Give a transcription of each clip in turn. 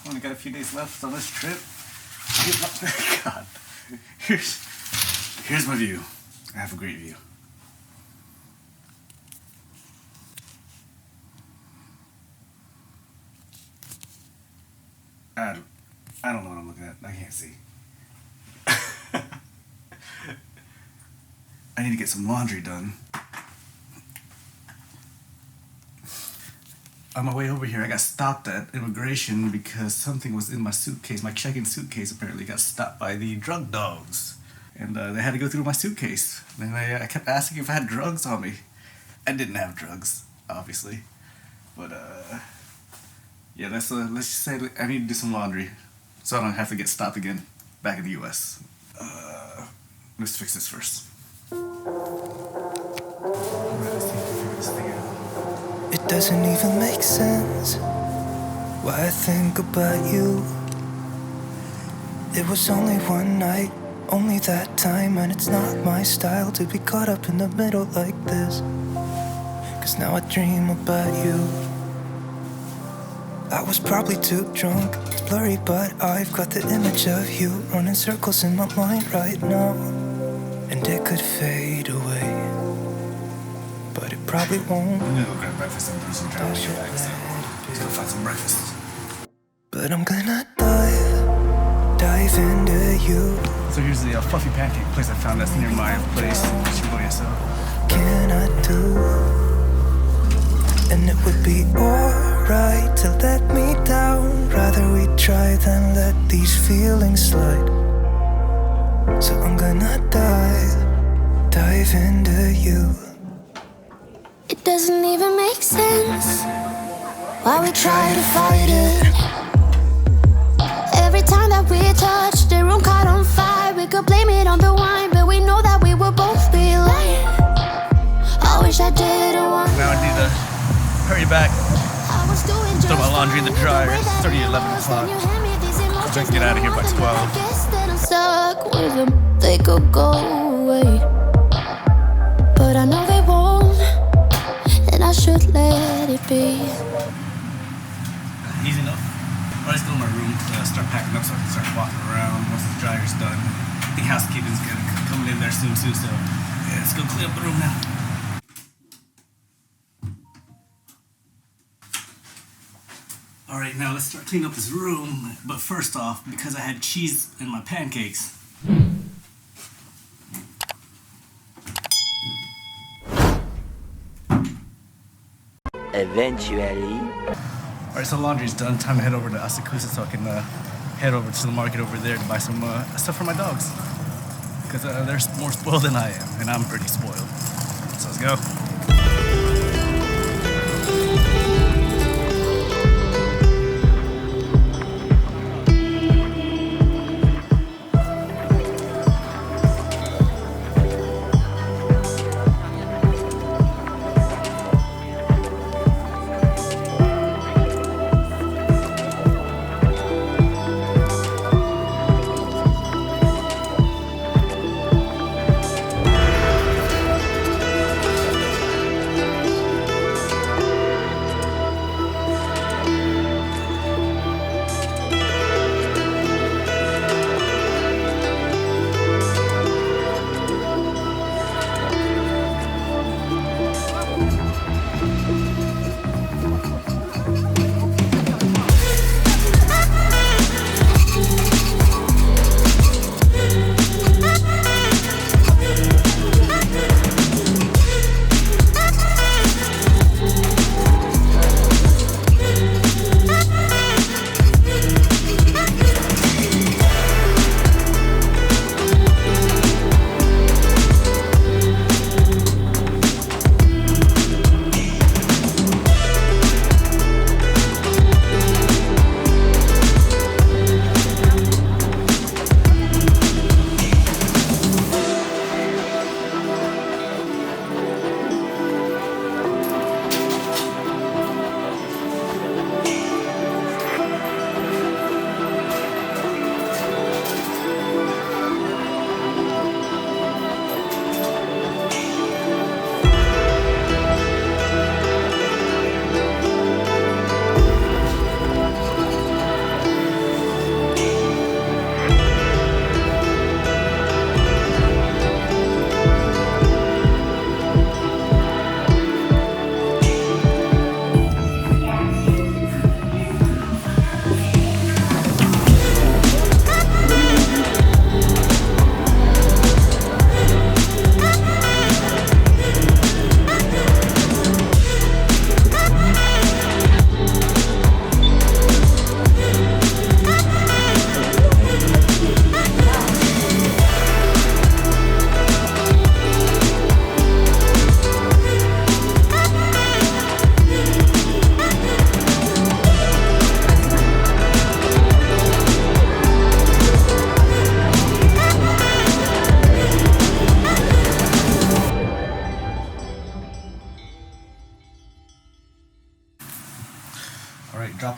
Only got a few days left on this trip. God. Here's my view. I have a great view. I don't know what I'm looking at. I can't see. I need to get some laundry done. On my way over here, I got stopped at immigration because something was in my suitcase. My check-in suitcase apparently got stopped by the drug dogs. And they had to go through my suitcase. And I kept asking if I had drugs on me. I didn't have drugs, obviously. But, yeah, let's just say I need to do some laundry so I don't have to get stopped again back in the US. Let's fix this first. It doesn't even make sense why I think about you. It was only one night, only that time, and it's not my style to be caught up in the middle like this. 'Cause now I dream about you. I was probably too drunk, it's blurry, but I've got the image of you running circles in my mind right now. And it could fade away, but it probably won't. I'm gonna go grab breakfast and do some traveling back, so let's go find some breakfast. But I'm gonna dive into you. So here's the Fluffy Pancake place I found that's near my place in Shibuya, so. Can I do? And it would be alright to let me down. Rather we try than let these feelings slide. So I'm gonna dive into you. It doesn't even make sense why we try to fight it. Every time that we touch, the room caught on fire. We could blame it on the wine, but we know that we will both be lying. I wish I didn't want. Now I need to hurry back. I was doing just Throw my laundry in the dryer. It's already 11 o'clock. So I can get out of here by 12. I guess that I'm stuck with them. They could go away, but I know they won't, and I should let it be. Easy enough. I'll just go to my room to start packing up so I can start walking around once the dryer's done. I think housekeeping's coming in there soon too, so yeah, let's go clean up the room now. Alright, now let's start cleaning up this room. But first off, because I had cheese in my pancakes, Eventually. alright, so laundry's done. Time to head over to Asakusa so I can head over to the market over there to buy some stuff for my dogs. Because they're more spoiled than I am, and I'm pretty spoiled. So let's go.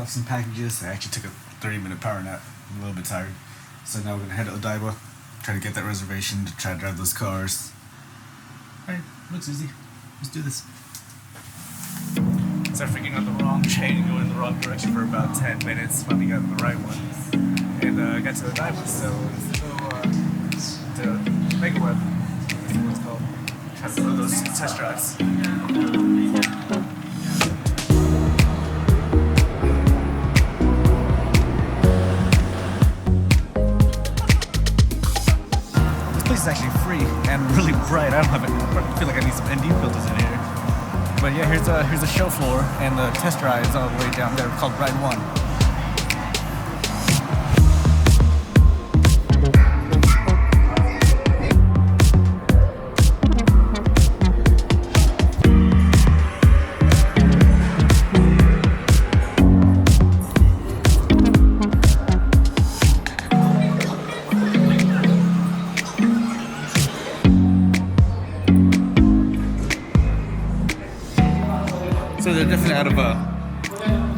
off some packages. I actually took a 30-minute power nap. I'm a little bit tired. So now we're gonna head to Odaiba, try to get that reservation to try to drive those cars. Alright, looks easy. Let's do this. So freaking on the wrong train and going in the wrong direction for about 10 minutes. Finally got on the right one. And got to Odaiba, so let's go to Megaweb. That's what it's called. Try to do those test drives. It's actually free and really bright. I feel like I need some ND filters in here. But yeah, here's a show floor, and the test drive is all the way down there called Ride 1. So they're definitely out of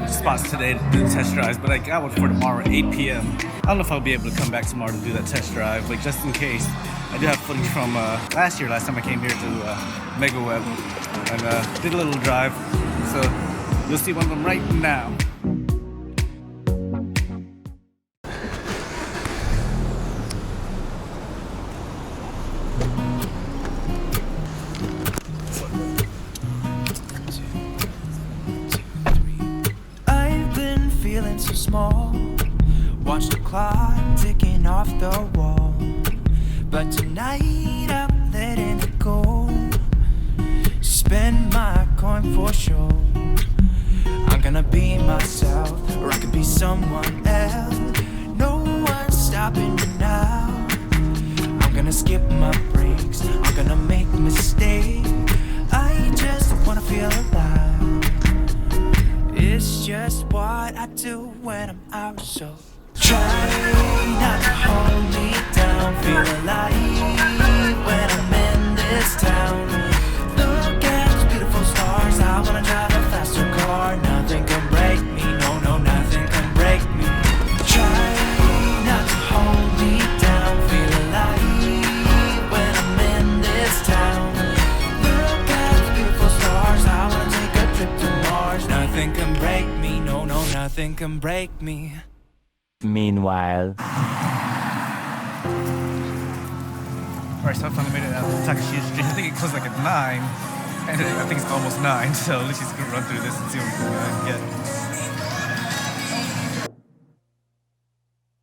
spots today to do the test drives, but I got one for tomorrow at 8 p.m. I don't know if I'll be able to come back tomorrow to do that test drive, but just in case, I do have footage from last time I came here to Megaweb, and did a little drive, so you'll see one of them right now. Feeling so small, watch the clock ticking off the wall. But tonight I'm letting it go. Spend my coin for sure. I'm gonna be myself, or I could be someone else. No one's stopping me now. I'm gonna skip my breaks, I'm gonna make mistakes. I just wanna feel alive. It's just what I do when I'm out, so try not to hold me down. Feel alive when I'm in this town. Look at those beautiful stars. I wanna drive a faster car. Nothing can break me, no, nothing can break me. Try not to hold me down. Feel alive when I'm in this town. Look at those beautiful stars. I wanna take a trip to Mars. Nothing can break me, no, nothing can break me. Meanwhile. Alright, so I finally made it out of Takashita Street. I think it closed like at 9, and I think it's almost 9, so let's just go run through this and see what we can get.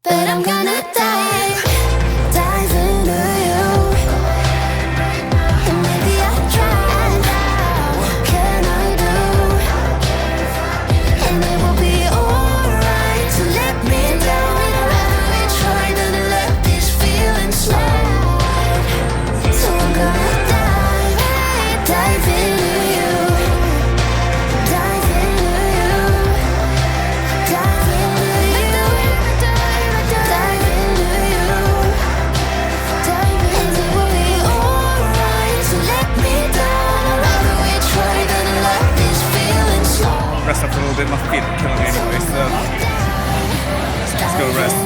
But I'm gonna dive into you. And maybe I tried. What can I do? And it will be alright to let me down. And rather we try than let these feelings slide. So I'm gonna dive into you. Dive into you. Dive into you. Dive into you. And it will be alright to let me down. Or rather we try than let these feelings slide. Rest up a little bit, my feet are killing me anyway, so let's go rest.